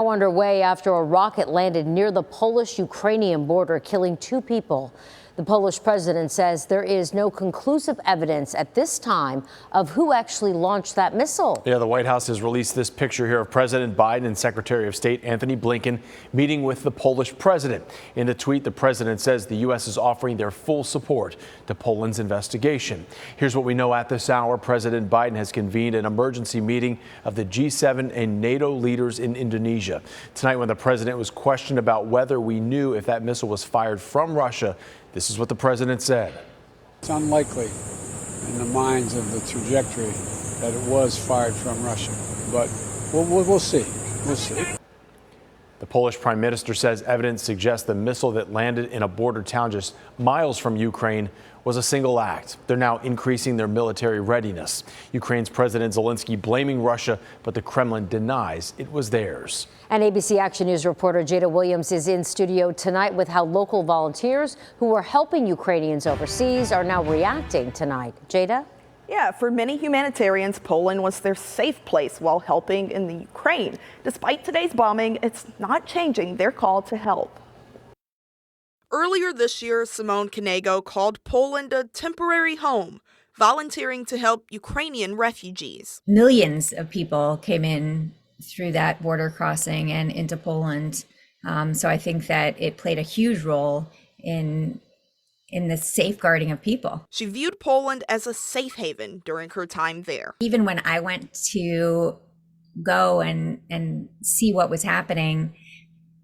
now underway after a rocket landed near the Polish-Ukrainian border, killing 2 people. The Polish president says there is no conclusive evidence at this time of who actually launched that missile. Yeah, the White House has released this picture here of President Biden and Secretary of State Anthony Blinken meeting with the Polish president. In the tweet, the president says the U.S. is offering their full support to Poland's investigation. Here's what we know at this hour. President Biden has convened an emergency meeting of the G7 and NATO leaders in Indonesia. Tonight, when the president was questioned about whether we knew if that missile was fired from Russia, this is what the president said. It's unlikely in the minds of the trajectory that it was fired from Russia, but we'll see. We'll see. The Polish prime minister says evidence suggests the missile that landed in a border town just miles from Ukraine was a single act. They're now increasing their military readiness. Ukraine's President Zelensky blaming Russia, but the Kremlin denies it was theirs. And ABC Action News reporter Jada Williams is in studio tonight with how local volunteers who are helping Ukrainians overseas are now reacting tonight. Jada? Yeah, for many humanitarians, Poland was their safe place while helping in the Ukraine. Despite today's bombing, it's not changing their call to help. Earlier this year, Simone Knego called Poland a temporary home, volunteering to help Ukrainian refugees. Millions of people came in through that border crossing and into Poland. So I think that it played a huge role in the safeguarding of people. She viewed Poland as a safe haven during her time there. Even when I went to go and see what was happening,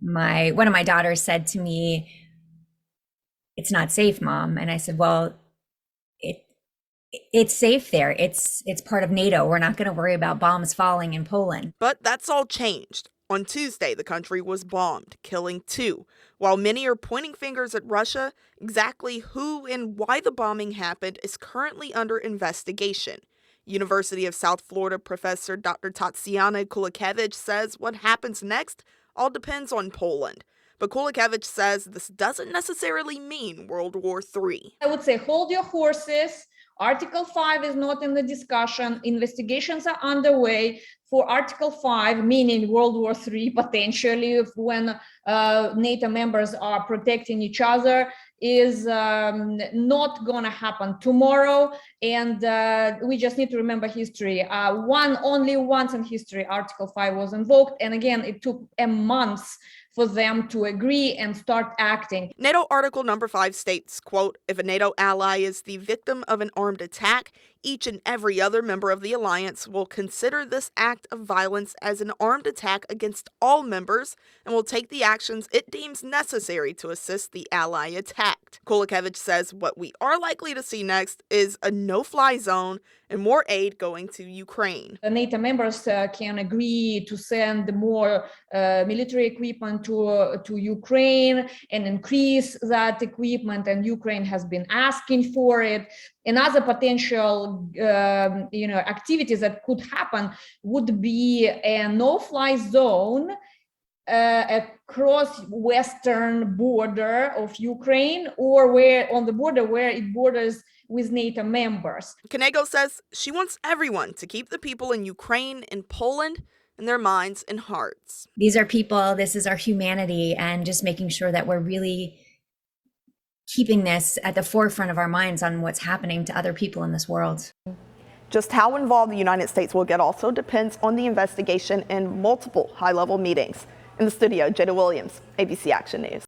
one of my daughters said to me, "It's not safe, Mom." And I said, well, it's safe there. It's part of NATO. We're not going to worry about bombs falling in Poland. But that's all changed. On Tuesday, the country was bombed, killing 2. While many are pointing fingers at Russia, exactly who and why the bombing happened is currently under investigation. University of South Florida professor Dr. Tatiana Kulakevich says what happens next all depends on Poland. But Kulakevich says this doesn't necessarily mean World War III. I would say hold your horses. Article 5 is not in the discussion. Investigations are underway for Article 5, meaning World War III, potentially, when NATO members are protecting each other, is not going to happen tomorrow. And we just need to remember history. Only once in history, Article 5 was invoked. And again, it took a month for them to agree and start acting. NATO Article number 5 states, quote, if a NATO ally is the victim of an armed attack, each and every other member of the alliance will consider this act of violence as an armed attack against all members and will take the actions it deems necessary to assist the ally attacked. Kulakevich says what we are likely to see next is a no-fly zone and more aid going to Ukraine. The NATO members can agree to send more military equipment to Ukraine and increase that equipment, and Ukraine has been asking for it. Another potential activities that could happen would be a no-fly zone across western border of Ukraine, or where on the border where it borders with NATO members. Knego says she wants everyone to keep the people in Ukraine and Poland in their minds and hearts. These are people, this is our humanity, and just making sure that we're really keeping this at the forefront of our minds on what's happening to other people in this world. Just how involved the United States will get also depends on the investigation and multiple high-level meetings. In the studio, Jada Williams, ABC Action News.